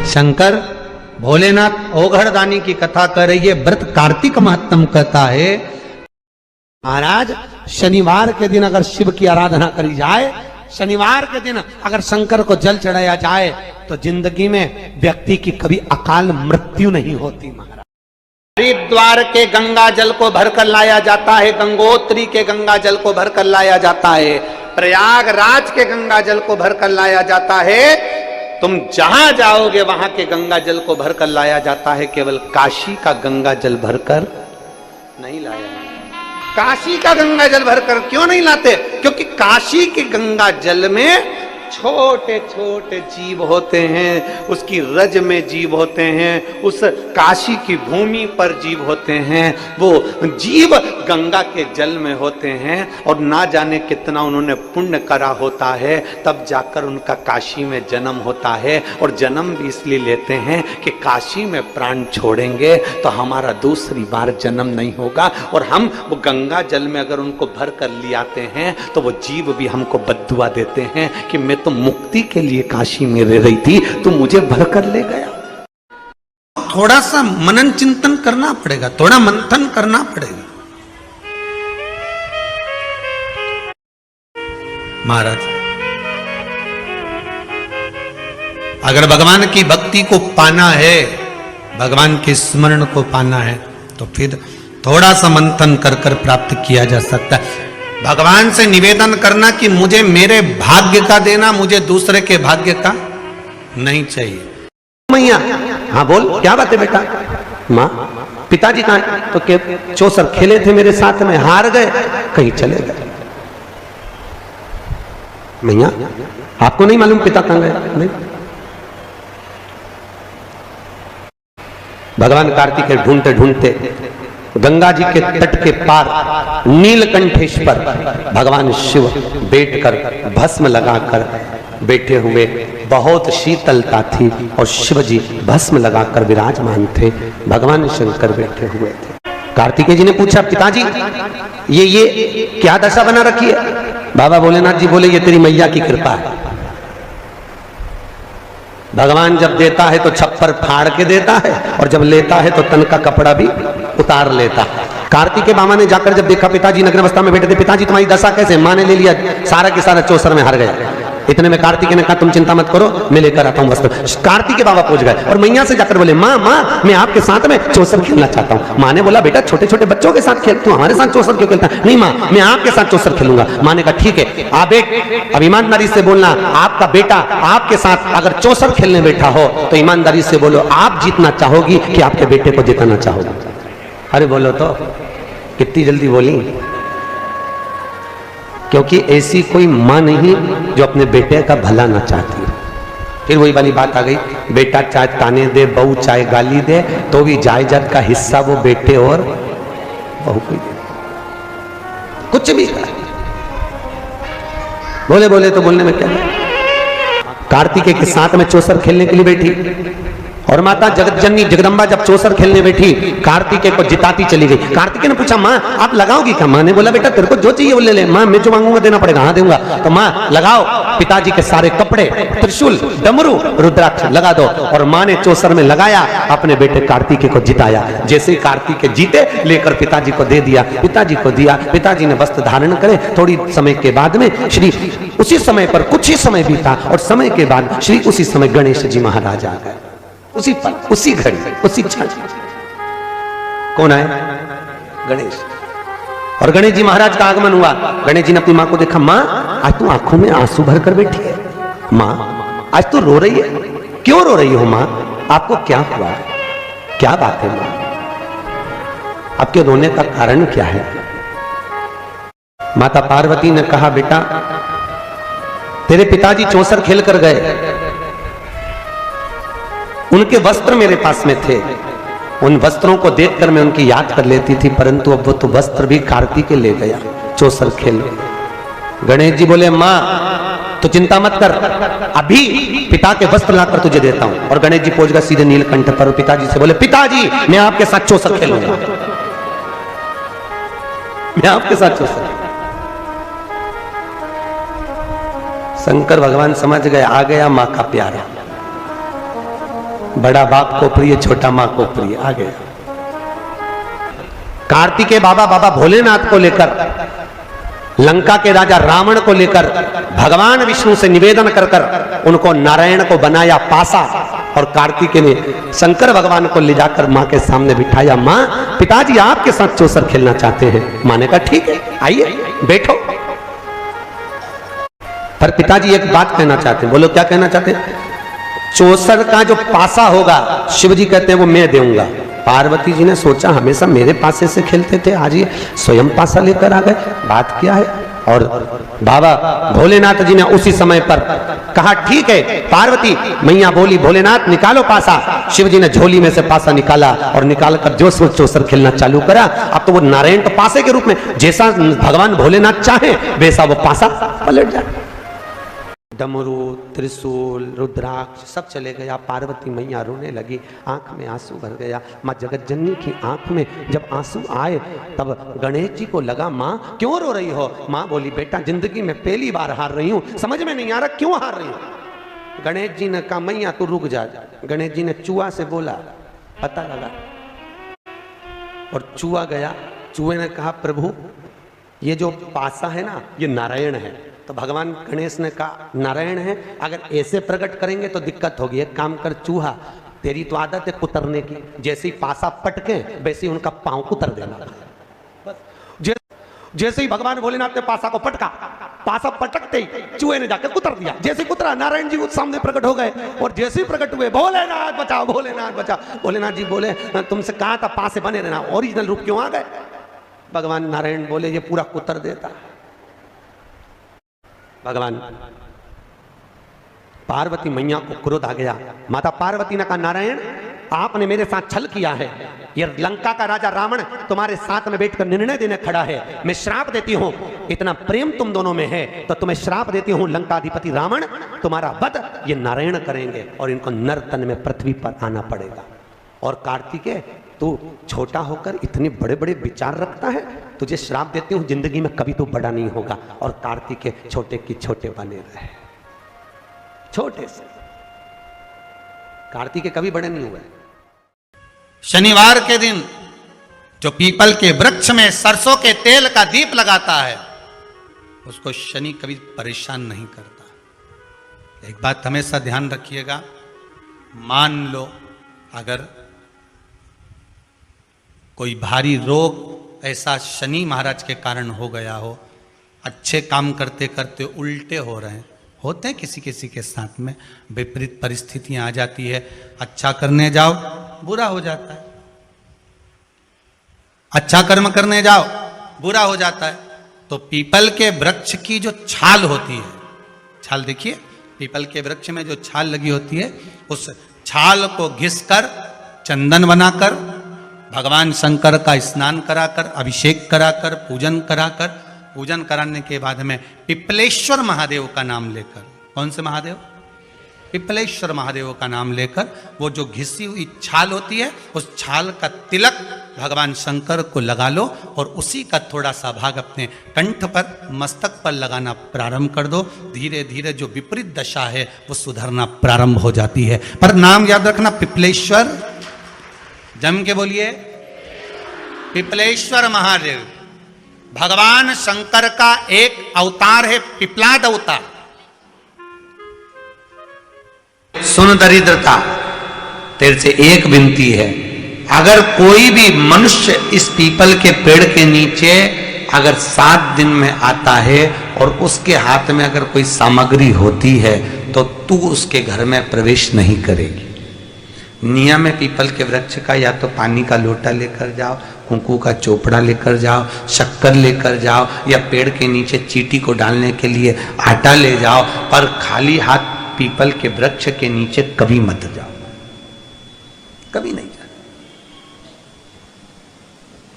शंकर भोलेनाथ ओघड़दानी की कथा कर रही है, व्रत कार्तिक महत्तम कहता है। महाराज शनिवार के दिन अगर शिव की आराधना करी जाए, शनिवार के दिन अगर शंकर को जल चढ़ाया जाए तो जिंदगी में व्यक्ति की कभी अकाल मृत्यु नहीं होती। महाराज हरिद्वार के गंगा जल को भरकर लाया जाता है, गंगोत्री के गंगा जल को भरकर लाया जाता है, प्रयागराज के गंगा जल को भरकर लाया जाता है। तुम जहां जाओगे वहां के गंगा जल को भरकर लाया जाता है, केवल काशी का गंगा जल भरकर नहीं लाया जाता। काशी का गंगा जल भरकर क्यों नहीं लाते? क्योंकि काशी के गंगा जल में छोटे छोटे जीव होते हैं, उसकी रज में जीव होते हैं, उस काशी की भूमि पर जीव होते हैं। वो जीव गंगा के जल में होते हैं और ना जाने कितना उन्होंने पुण्य करा होता है, तब जाकर उनका काशी में जन्म होता है। और जन्म भी इसलिए लेते हैं कि काशी में प्राण छोड़ेंगे तो हमारा दूसरी बार जन्म नहीं होगा। और हम वो गंगा जल में अगर उनको भर कर ले आते हैं तो वो जीव भी हमको बद्दुआ देते हैं कि मैं तो मुक्ति के लिए काशी में रह रही थी, तू मुझे भर कर ले गया। थोड़ा सा मनन चिंतन करना पड़ेगा, थोड़ा मंथन करना पड़ेगा। महाराज अगर भगवान की भक्ति को पाना है, भगवान के स्मरण को पाना है, तो फिर थोड़ा सा मंथन कर कर प्राप्त किया जा सकता है। भगवान से निवेदन करना कि मुझे मेरे भाग्य का देना, मुझे दूसरे के भाग्य का नहीं चाहिए। मैया हाँ बोल, क्या बात है बेटा? माँ पिताजी कहाँ हैं? तो के चौसर खेले थे मेरे साथ में, हार गए, कहीं चले गए। मैया आपको नहीं मालूम पिता कहाँ गए? नहीं। भगवान कार्तिकेय ढूंढते ढूंढते गंगा जी के तट के पार नीलकंठेश्वर भगवान शिव बैठकर भस्म लगाकर बैठे हुए, बहुत शीतलता थी और शिव जी भस्म लगाकर विराजमान थे। भगवान शंकर बैठे हुए थे। कार्तिकेय जी ने पूछा, पिताजी ये क्या दशा बना रखी है? बाबा भोलेनाथ जी बोले, ये तेरी मैया की कृपा है। भगवान जब देता है तो छप्पर फाड़ के देता है और जब लेता है तो तन का कपड़ा भी उतार लेता है। कार्तिकेय बाबा ने जाकर जब देखा पिताजी नग्न अवस्था में बैठे थे, पिताजी तुम्हारी दशा कैसे? माँ ने ले लिया सारा के सारा, चौसर में हार गया। इतने में कार्तिकेय ने कहा, तुम चिंता मत करो, मैं लेकर आता हूँ वस्त्र। कार्तिकेय बाबा पहुंच गए और मैया से जाकर बोले, माँ मैं आपके साथ में चौसर खेलना चाहता हूँ। माँ ने बोला, बेटा छोटे छोटे बच्चों के साथ खेल, तू हमारे साथ चौसर क्यों खेलता है? नहीं माँ, मैं आपके साथ चौसर खेलूंगा। माँ ने कहा, ठीक है आप एक अब ईमानदारी से बोलना, आपका बेटा आपके साथ अगर चौसर खेलने बैठा हो तो ईमानदारी से बोलो, आप जीतना चाहोगी कि आपके बेटे को जिताना चाहोगी? अरे बोलो तो, कितनी जल्दी बोली। क्योंकि ऐसी कोई मां नहीं जो अपने बेटे का भला ना चाहती है। फिर वही वाली बात आ गई, बेटा चाहे ताने दे, बहू चाहे गाली दे, तो भी जायदाद का हिस्सा वो बेटे और बहू को दे। कुछ भी बोले बोले तो बोलने में क्या। कार्तिकेय के साथ में चौसर खेलने के लिए बैठी और माता जगत जननी जगदम्बा जब चौसर खेलने बैठी, कार्तिकेय को जिताती चली गई। कार्तिकेय ने पूछा, माँ आप लगाओगी क्या? माँ ने बोला, बेटा तेरे को जो चाहिए वो ले ले। माँ मैं जो मांगूंगा देना पड़ेगा। हाँ दूंगा। तो माँ लगाओ। पिताजी के सारे कपड़े, त्रिशूल, डमरू, रुद्राक्ष लगा दो। और माँ ने चौसर में लगाया, अपने बेटे कार्तिकेय को जिताया। जैसे ही कार्तिकेय जीते, लेकर पिताजी को दे दिया। पिताजी को दिया, पिताजी ने वस्त्र धारण करे। थोड़ी समय के बाद में श्री उसी समय पर कुछ ही समय बीता और समय के बाद श्री उसी समय गणेश जी महाराज आ गए। उसी पल, उसी घड़ी, उसी क्षण। कौन आए? गणेश। और गणेश जी महाराज का आगमन हुआ। गणेश जी ने अपनी माँ को देखा, माँ आज तू आंखों में आंसू भर कर बैठी है। माँ आज तू रो रही है, क्यों रो रही हो? माँ आपको क्या हुआ? क्या बात है माँ? आपके रोने का कारण क्या है? माता पार्वती ने कहा, बेटा तेरे पिताजी चौसर खेल कर गए, उनके वस्त्र मेरे पास में थे, उन वस्त्रों को देखकर मैं उनकी याद कर लेती थी, परंतु अब वो तो वस्त्र भी कार्तिकेय ले गया चौसर खेल। गणेश जी बोले, माँ तो चिंता मत कर, अभी पिता के वस्त्र लाकर तुझे देता हूं। और गणेश जी पहुंच गए सीधे नीलकंठ पर। पिताजी से बोले, पिताजी मैं आपके साथ चौसर खेलूंगा, मैं आपके साथ चौसर। शंकर भगवान समझ गए, आ गया मां का प्यारा। बड़ा बाप को प्रिय छोटा माँ को प्रिय। आ गया कार्तिकेय बाबा बाबा भोलेनाथ को लेकर लंका के राजा रावण को लेकर भगवान विष्णु से निवेदन कर कर उनको नारायण को बनाया पासा, और कार्तिकेय ने शंकर भगवान को ले जाकर मां के सामने बिठाया। मां, पिताजी आपके साथ चौसर खेलना चाहते हैं। मां ने कहा ठीक है, आइए बैठो। पर पिताजी एक बात कहना चाहते हैं। बोलो क्या कहना चाहते हैं? चौसर का जो पासा होगा, शिव जी कहते हैं वो मैं दूंगा। पार्वती जी ने सोचा हमेशा मेरे पासे से खेलते थे, आज ये स्वयं पासा लेकर आ गए, बात क्या है? और बाबा भोलेनाथ जी ने उसी समय पर कहा ठीक है। पार्वती मैया बोली भोलेनाथ निकालो पासा। शिव जी ने झोली में से पासा निकाला और निकालकर जो चौसर खेलना चालू करा। अब तो वो नारायण के पासे के रूप में जैसा भगवान भोलेनाथ चाहे वैसा वो पासा पलट जाए। डमरू, त्रिशूल, रुद्राक्ष सब चले गया। पार्वती मैया रोने लगी, आंख में आंसू भर गया। माँ जगतजननी की आंख में जब आंसू आए तब गणेश जी को लगा माँ क्यों रो रही हो? माँ बोली बेटा जिंदगी में पहली बार हार रही हूँ, समझ में नहीं आ रहा क्यों हार रही हूँ। गणेश जी ने कहा मैया तू रुक जा। गणेश जी ने चूहा से बोला, पता लगा, और चूहा गया। चूहे ने कहा प्रभु ये जो पासा है ना ये नारायण है। तो भगवान गणेश ने कहा नारायण है, अगर ऐसे प्रकट करेंगे तो दिक्कत होगी। एक काम कर चूहा, तेरी तो आदत है कुतरने की, जैसे ही पासा पटके वैसे ही उनका पांव कुतर देना। जैसे ही भगवान भोलेनाथ ने पासा को पटका, पासा पटकते ही चूहे ने जाकर कुतर दिया। जैसे कुतरा नारायण जी उस सामने प्रकट हो गए, और जैसे ही प्रकट हुए भोलेनाथ बचाओ भोलेनाथ बचाओ। भोलेनाथ जी बोले तुमसे कहा था पासे बने रहना, ओरिजिनल रूप क्यों आ गए? भगवान नारायण बोले ये पूरा कुतर देता। भगवान पार्वती मैया को क्रोध आ गया। माता पार्वती ने कहा नारायण आपने मेरे साथ छल किया है। ये लंका का राजा रावण तुम्हारे साथ में बैठकर निर्णय देने खड़ा है। मैं श्राप देती हूं, इतना प्रेम तुम दोनों में है तो तुम्हें श्राप देती हूं, लंकाधिपति रावण तुम्हारा वध ये नारायण करेंगे और इनको नर तन में पृथ्वी पर आना पड़ेगा। और कार्तिकेय तू छोटा होकर इतने बड़े बड़े विचार रखता है, तुझे श्राप देती हूं जिंदगी में कभी तो बड़ा नहीं होगा। और कार्तिकेय छोटे की छोटे बने रहे, छोटे से। कार्तिकेय कभी बड़े नहीं हुए। शनिवार के दिन जो पीपल के वृक्ष में सरसों के तेल का दीप लगाता है उसको शनि कभी परेशान नहीं करता। एक बात हमेशा ध्यान रखिएगा, मान लो अगर कोई भारी रोग ऐसा शनि महाराज के कारण हो गया हो, अच्छे काम करते करते उल्टे हो रहे हैं, होते हैं किसी किसी के साथ में, विपरीत परिस्थितियां आ जाती है। अच्छा करने जाओ बुरा हो जाता है, अच्छा कर्म करने जाओ बुरा हो जाता है। तो पीपल के वृक्ष की जो छाल होती है, छाल देखिए, पीपल के वृक्ष में जो छाल लगी होती है उस छाल को घिसकर चंदन बनाकर भगवान शंकर का स्नान कराकर, अभिषेक कराकर, पूजन कराने के बाद में पिपलेश्वर महादेव का नाम लेकर, कौन से महादेव? पिपलेश्वर महादेव का नाम लेकर वो जो घिसी हुई छाल होती है उस छाल का तिलक भगवान शंकर को लगा लो और उसी का थोड़ा सा भाग अपने कंठ पर, मस्तक पर लगाना प्रारंभ कर दो। धीरे धीरे जो विपरीत दशा है वो सुधरना प्रारंभ हो जाती है। पर नाम याद रखना, पिपलेश्वर, जम के बोलिए, पिपलेश्वर महादेव भगवान शंकर का एक अवतार है, पिपलाद अवतार। सुन दरिद्रता, तेरे से एक विनती है, अगर कोई भी मनुष्य इस पीपल के पेड़ के नीचे अगर 7 दिन में आता है और उसके हाथ में अगर कोई सामग्री होती है तो तू उसके घर में प्रवेश नहीं करेगी। नियम है पीपल के वृक्ष का, या तो पानी का लोटा लेकर जाओ, कुंकू का चोपड़ा लेकर जाओ, शक्कर लेकर जाओ, या पेड़ के नीचे चींटी को डालने के लिए आटा ले जाओ, पर खाली हाथ पीपल के वृक्ष के नीचे कभी मत जाओ, कभी नहीं जाओ।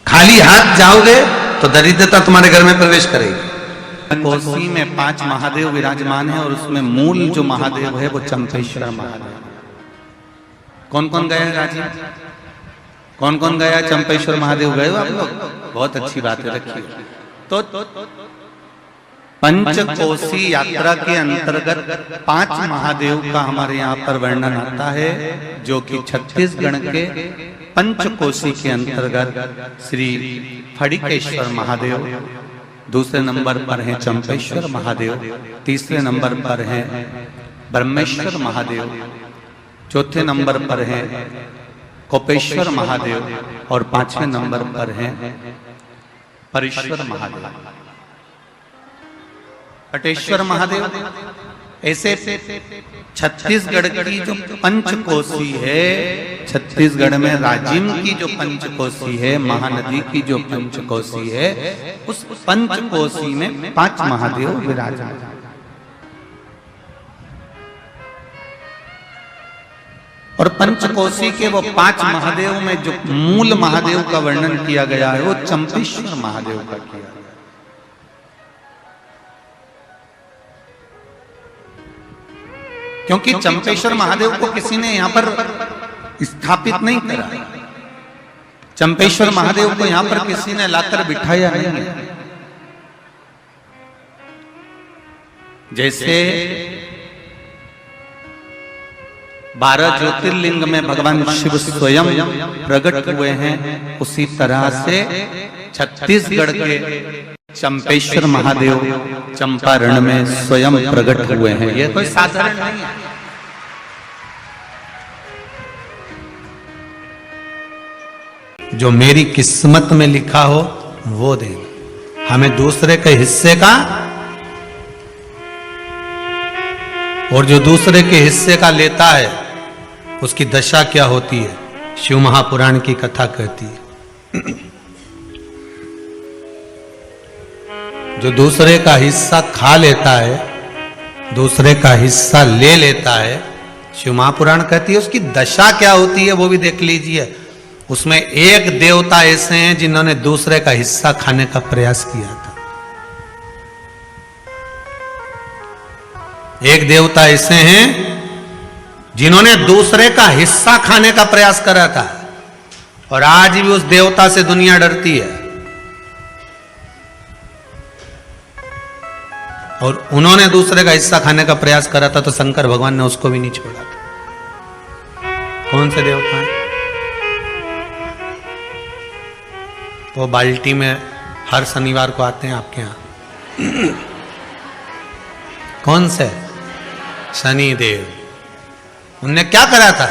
खाली हाथ जाओगे तो दरिद्रता तुम्हारे घर में प्रवेश करेगी। कोसी में 5 महादेव विराजमान है और उसमें मूल जो महादेव है वो चंपेश्वर महादेव। कौन कौन गए हैं राजीव? कौन कौन गया चंपेश्वर महादेव? गए हो आप लोग? बहुत अच्छी बात है, रखिए। तो पंचकोसी यात्रा के अंतर्गत 5 महादेव का हमारे यहाँ पर वर्णन आता है, जो कि छत्तीसगढ़ के पंचकोसी के अंतर्गत श्री फड़िकेश्वर महादेव, दूसरे नंबर पर हैं चंपेश्वर महादेव, तीसरे नंबर पर हैं ब्रह्मेश्वर महादेव, चौथे नंबर पर हैं कोपेश्वर महादेव और 5वें नंबर पर हैं परेश्वर महादेव, पटेश्वर महादेव। ऐसे छत्तीसगढ़ की जो पंचकोसी है, छत्तीसगढ़ में राजिम की जो पंचकोसी है, महानदी की जो पंचकोसी है, उस पंचकोसी में 5 महादेव विराजमान। और पंचकोसी के वो 5 महादेव में जो मूल महादेव का वर्णन किया गया है, वो चंपेश्वर महादेव का किया गया। क्योंकि चंपेश्वर महादेव को किसी ने यहां पर स्थापित नहीं करा, चंपेश्वर महादेव को यहां पर किसी ने लाकर बिठाया नहीं है। जैसे 12 ज्योतिर्लिंग में भगवान शिव स्वयं प्रकट हुए हैं, उसी तरह से छत्तीसगढ़ के चंपेश्वर महादेव चंपारण में स्वयं प्रकट हुए हैं। यह कोई साधारण नहीं है। जो मेरी किस्मत में लिखा हो वो देना, हमें दूसरे के हिस्से का, और जो दूसरे के हिस्से का लेता है उसकी दशा क्या होती है, शिव महापुराण की कथा कहती है। जो दूसरे का हिस्सा खा लेता है, दूसरे का हिस्सा ले लेता है, शिव महापुराण कहती है उसकी दशा क्या होती है वो भी देख लीजिए। उसमें एक देवता ऐसे हैं जिन्होंने दूसरे का हिस्सा खाने का प्रयास किया था। एक देवता ऐसे हैं जिन्होंने दूसरे का हिस्सा खाने का प्रयास करा था, और आज भी उस देवता से दुनिया डरती है। और उन्होंने दूसरे का हिस्सा खाने का प्रयास करा था तो शंकर भगवान ने उसको भी नहीं छोड़ा था। कौन से देवता हैं? वो बाल्टी में हर शनिवार को आते हैं आपके यहां। कौन से? शनि देव। उनने क्या करा था?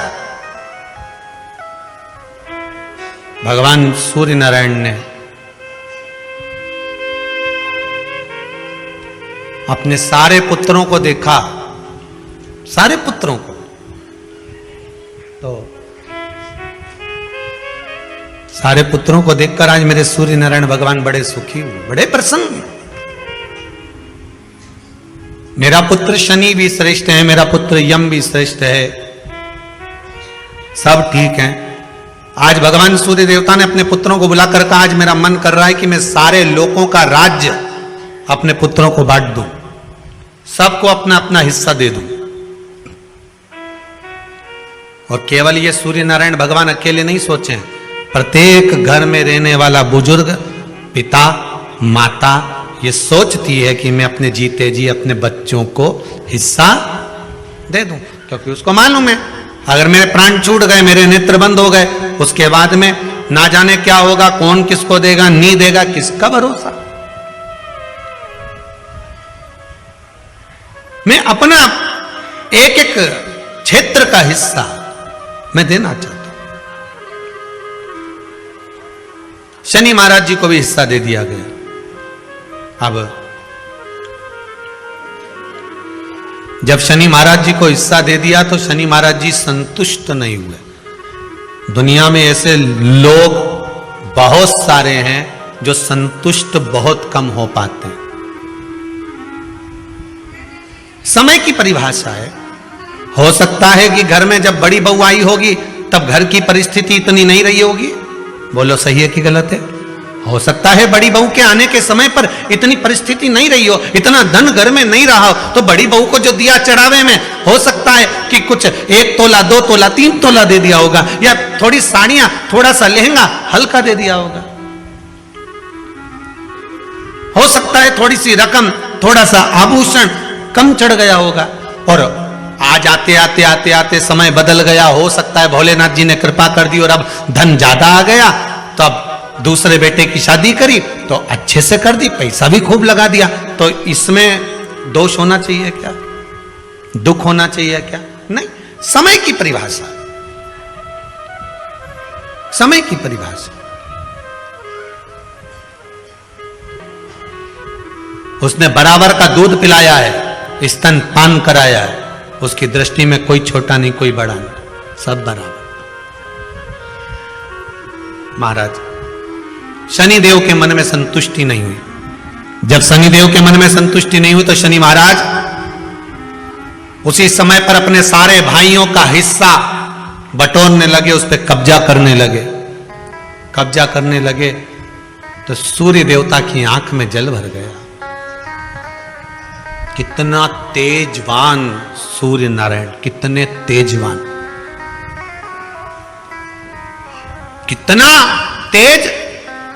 भगवान सूर्य नारायण ने अपने सारे पुत्रों को देखा, सारे पुत्रों को, तो सारे पुत्रों को देखकर आज मेरे सूर्य नारायण भगवान बड़े सुखी हुए, बड़े प्रसन्न। मेरा पुत्र शनि भी श्रेष्ठ है, मेरा पुत्र यम भी श्रेष्ठ है, सब ठीक है। आज भगवान सूर्य देवता ने अपने पुत्रों को बुलाकर कहा, आज मेरा मन कर रहा है कि मैं सारे लोगों का राज्य अपने पुत्रों को बांट दूं, सबको अपना अपना हिस्सा दे दूं। और केवल ये सूर्य नारायण भगवान अकेले नहीं सोचे, प्रत्येक घर में रहने वाला बुजुर्ग, पिता, माता ये सोचती है कि मैं अपने जीते जी अपने बच्चों को हिस्सा दे दूं, क्योंकि उसको मालूम है अगर मेरे प्राण छूट गए, मेरे नेत्र बंद हो गए, उसके बाद में ना जाने क्या होगा, कौन किसको देगा, नहीं देगा, किसका भरोसा। मैं अपना एक एक क्षेत्र का हिस्सा मैं देना चाहता हूं। शनि महाराज जी को भी हिस्सा दे दिया गया। अब जब शनि महाराज जी को हिस्सा दे दिया तो शनि महाराज जी संतुष्ट नहीं हुए। दुनिया में ऐसे लोग बहुत सारे हैं जो संतुष्ट बहुत कम हो पाते हैं। समय की परिभाषा है। हो सकता है कि घर में जब बड़ी बहू आई होगी तब घर की परिस्थिति इतनी नहीं रही होगी, बोलो सही है कि गलत है? हो सकता है बड़ी बहू के आने के समय पर इतनी परिस्थिति नहीं रही हो, इतना धन घर में नहीं रहा हो, तो बड़ी बहू को जो दिया चढ़ावे में हो सकता है कि कुछ 1 तोला 2 तोला 3 तोला दे दिया होगा, या थोड़ी साड़ियां, थोड़ा सा लहंगा हल्का दे दिया होगा। हो सकता है थोड़ी सी रकम थोड़ा सा आभूषण कम चढ़ गया होगा, और आज आते आते आते आते समय बदल गया, हो सकता है भोलेनाथ जी ने कृपा कर दी और अब धन ज्यादा आ गया, तो अब दूसरे बेटे की शादी करी तो अच्छे से कर दी, पैसा भी खूब लगा दिया, तो इसमें दोष होना चाहिए क्या, दुख होना चाहिए क्या? नहीं, समय की परिभाषा, समय की परिभाषा। उसने बराबर का दूध पिलाया है, स्तन पान कराया है, उसकी दृष्टि में कोई छोटा नहीं कोई बड़ा नहीं, सब बराबर। महाराज शनिदेव के मन में संतुष्टि नहीं हुई। जब शनिदेव के मन में संतुष्टि नहीं हुई तो शनि महाराज उसी समय पर अपने सारे भाइयों का हिस्सा बटोरने लगे, उस पर कब्जा करने लगे। कब्जा करने लगे तो सूर्य देवता की आंख में जल भर गया। कितना तेजवान सूर्य नारायण, कितने तेजवान, कितना तेज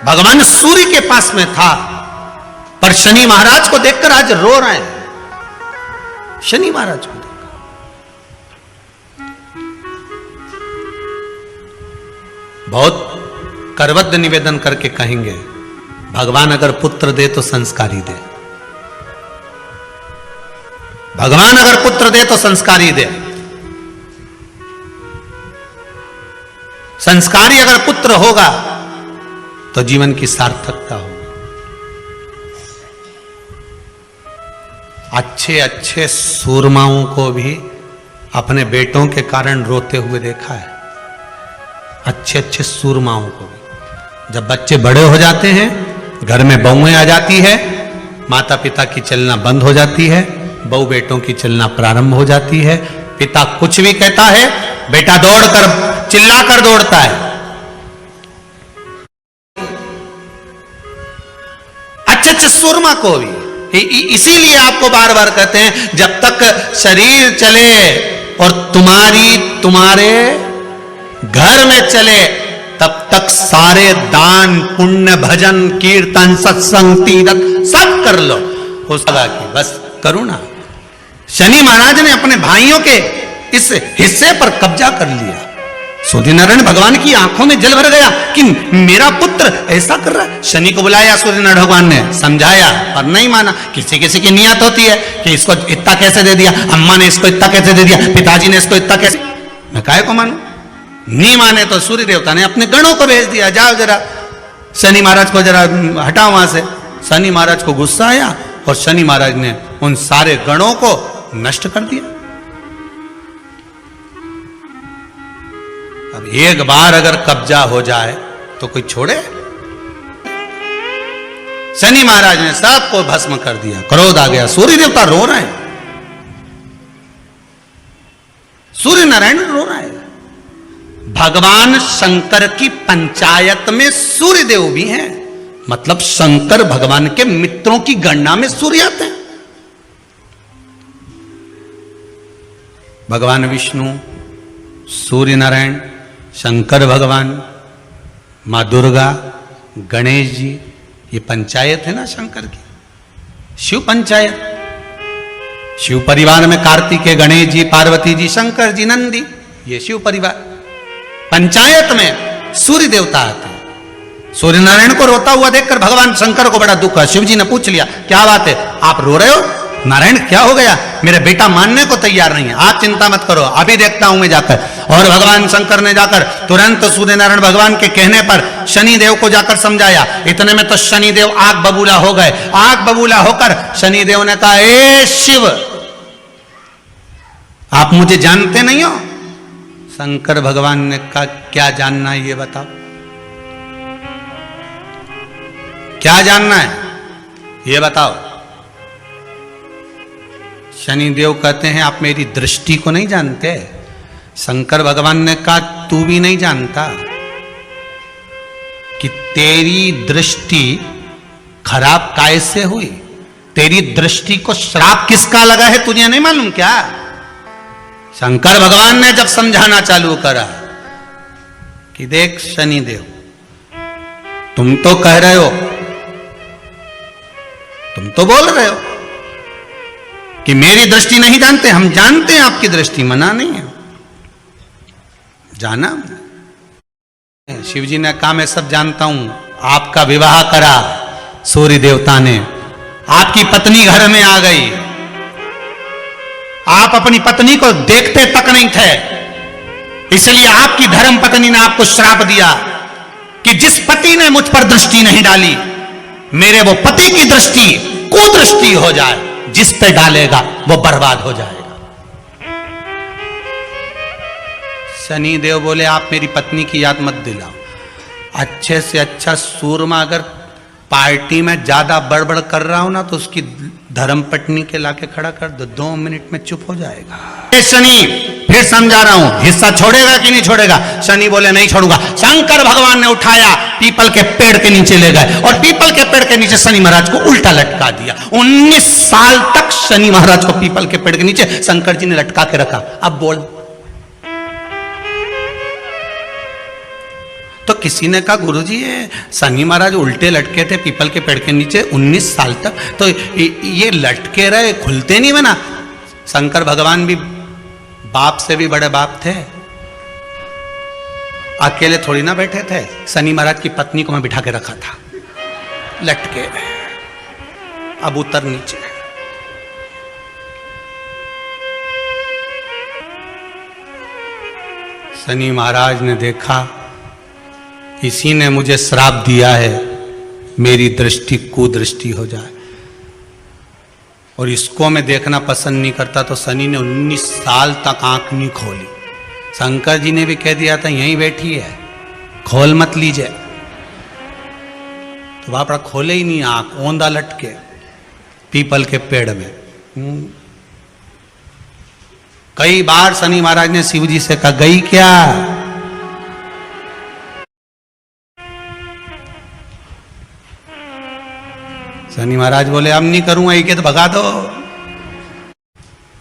भगवान सूर्य के पास में था, पर शनि महाराज को देखकर आज रो रहे हैं। शनि महाराज को देखकर बहुत करबद्ध निवेदन करके कहेंगे, भगवान अगर पुत्र दे तो संस्कारी दे, भगवान अगर पुत्र दे तो संस्कारी दे। संस्कारी अगर पुत्र होगा तो जीवन की सार्थकता होगी। अच्छे अच्छे सूरमाओं को भी अपने बेटों के कारण रोते हुए देखा है, अच्छे अच्छे सूरमाओं को भी। जब बच्चे बड़े हो जाते हैं, घर में बहुएं आ जाती है, माता पिता की चलना बंद हो जाती है, बहू बेटों की चलना प्रारंभ हो जाती है। पिता कुछ भी कहता है, बेटा दौड़कर चिल्लाकर दौड़ता है। अच्छे अच्छे सुरमा को भी, इसीलिए आपको बार बार कहते हैं, जब तक शरीर चले और तुम्हारे घर में चले, तब तक सारे दान पुण्य भजन कीर्तन सत्संग तीर्थ सब कर लो, हो सका कि बस करुणा। शनि महाराज ने अपने भाइयों के इस हिस्से पर कब्जा कर लिया। सूर्यनारायण भगवान की आंखों में जल भर गया कि मेरा पुत्र ऐसा कर रहा है। शनि को बुलाया सूर्यनारायण भगवान ने, समझाया पर नहीं माना। किसी किसी की नियत होती है कि इसको इतना कैसे दे दिया, अम्मा ने इसको इतना कैसे दे दिया, पिताजी ने इसको इतना कैसे, मैं काहे को मानूं? नहीं माने तो सूर्य देवता ने अपने गणों को भेज दिया, जाओ जरा शनि महाराज को जरा हटाओ वहां से। शनि महाराज को गुस्सा आया और शनि महाराज ने उन सारे गणों को नष्ट कर दिया। अब एक बार अगर कब्जा हो जाए तो कोई छोड़े? शनि महाराज ने सबको भस्म कर दिया, क्रोध आ गया, सूर्य देवता रो रहे हैं, सूर्य नारायण रो रहे हैं। भगवान शंकर की पंचायत में सूर्य देव भी हैं, मतलब शंकर भगवान के मित्रों की गणना में सूर्य आते हैं। भगवान विष्णु, सूर्य नारायण, शंकर भगवान, मां दुर्गा, गणेश जी, ये पंचायत है ना शंकर की, शिव पंचायत। शिव परिवार में कार्तिकेय, गणेश जी, पार्वती जी, शंकर जी, नंदी, ये शिव परिवार। पंचायत में सूर्य देवता आते हैं। सूर्य नारायण को रोता हुआ देखकर भगवान शंकर को बड़ा दुख है। शिव जी ने पूछ लिया, क्या बात है, आप रो रहे हो? नारायण क्या हो गया? मेरा बेटा मानने को तैयार नहीं है, आप चिंता मत करो, अभी देखता हूं मैं जाकर। और भगवान शंकर ने जाकर तुरंत सूर्य नारायण भगवान के कहने पर शनि देव को जाकर समझाया। इतने में तो शनि देव आग बबूला हो गए। आग बबूला होकर शनि देव ने कहा, ए शिव, आप मुझे जानते नहीं हो? शंकर भगवान ने कहा, क्या जानना है ये बताओ, क्या जानना है ये बताओ। शनिदेव कहते हैं, आप मेरी दृष्टि को नहीं जानते। शंकर भगवान ने कहा, तू भी नहीं जानता कि तेरी दृष्टि खराब कैसे हुई? तेरी दृष्टि को श्राप किसका लगा है तुझे नहीं मालूम क्या? शंकर भगवान ने जब समझाना चालू करा कि देख शनिदेव, तुम तो कह रहे हो, तुम तो बोल रहे हो कि मेरी दृष्टि नहीं जानते, हम जानते हैं आपकी दृष्टि, मना नहीं है, जाना। शिव जी ने कहा मैं सब जानता हूं, आपका विवाह करा सूर्य देवता ने, आपकी पत्नी घर में आ गई, आप अपनी पत्नी को देखते तक नहीं थे, इसलिए आपकी धर्म पत्नी ने आपको श्राप दिया कि जिस पति ने मुझ पर दृष्टि नहीं डाली, मेरे वो पति की दृष्टि कुदृष्टि हो जाए, जिस पे डालेगा वो बर्बाद हो जाएगा। शनि देव बोले आप मेरी पत्नी की याद मत दिलाओ, अच्छे से अच्छा सूरमा अगर पार्टी में ज्यादा बड़बड़ कर रहा हो ना तो उसकी धर्म पत्नी के लाके खड़ा कर दो, 2 मिनट में चुप हो जाएगा। शनि फिर समझा रहा हूं, हिस्सा छोड़ेगा कि नहीं छोड़ेगा? शनि बोले नहीं छोड़ूंगा। शंकर भगवान ने उठाया, पीपल के पेड़ के नीचे ले गए और पीपल के पेड़ के नीचे शनि महाराज को उल्टा लटका दिया। 19 साल तक शनि महाराज को पीपल के पेड़ के नीचे शंकर जी ने लटका के रखा। अब बोल, तो किसी ने कहा गुरुजी ये शनि महाराज उल्टे लटके थे पीपल के पेड़ के नीचे 19 साल तक, तो ये लटके रहे, खुलते नहीं बना। शंकर भगवान भी बाप से भी बड़े बाप थे, अकेले थोड़ी ना बैठे थे। शनि महाराज की पत्नी को मैं बिठा के रखा था, लटके, अब उतर नीचे। शनि महाराज ने देखा इसी ने मुझे श्राप दिया है, मेरी दृष्टि कुदृष्टि हो जाए, और इसको मैं देखना पसंद नहीं करता। तो शनि ने 19 साल तक आंख नहीं खोली। शंकर जी ने भी कह दिया था यहीं बैठी है, खोल मत लीजिए, तो बापड़ा खोले ही नहीं आंख, औंधा लटके पीपल के पेड़ में। कई बार शनि महाराज ने शिव जी से कहा गई क्या? शनि महाराज बोले अब नहीं करूंगा, ये तो भगा दो।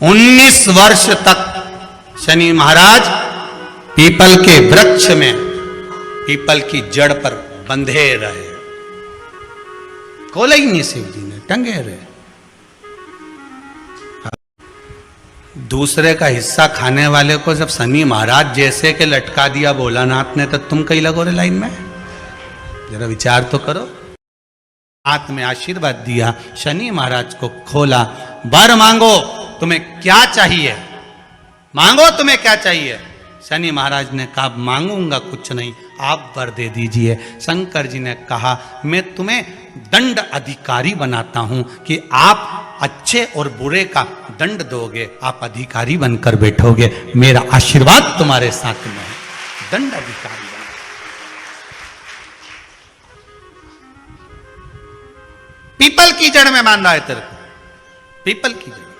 19 वर्ष तक शनि महाराज पीपल के वृक्ष में, पीपल की जड़ पर बंधे रहे, खोला ही नहीं शिव जी ने, टंगे रहे। दूसरे का हिस्सा खाने वाले को जब शनि महाराज जैसे के लटका दिया भोलानाथ ने, तो तुम कहीं लगो रे लाइन में, जरा विचार तो करो। हाथ में आशीर्वाद दिया, शनि महाराज को खोला, वर मांगो तुम्हें क्या चाहिए, मांगो तुम्हें क्या चाहिए। शनि महाराज ने कहा मांगूंगा कुछ नहीं, आप वर दे दीजिए। शंकर जी ने कहा मैं तुम्हें दंड अधिकारी बनाता हूं कि आप अच्छे और बुरे का दंड दोगे, आप अधिकारी बनकर बैठोगे, मेरा आशीर्वाद तुम्हारे साथ में है, दंड अधिकारी। पीपल की जड़ में बांधा है तेरे को, पीपल की जड़।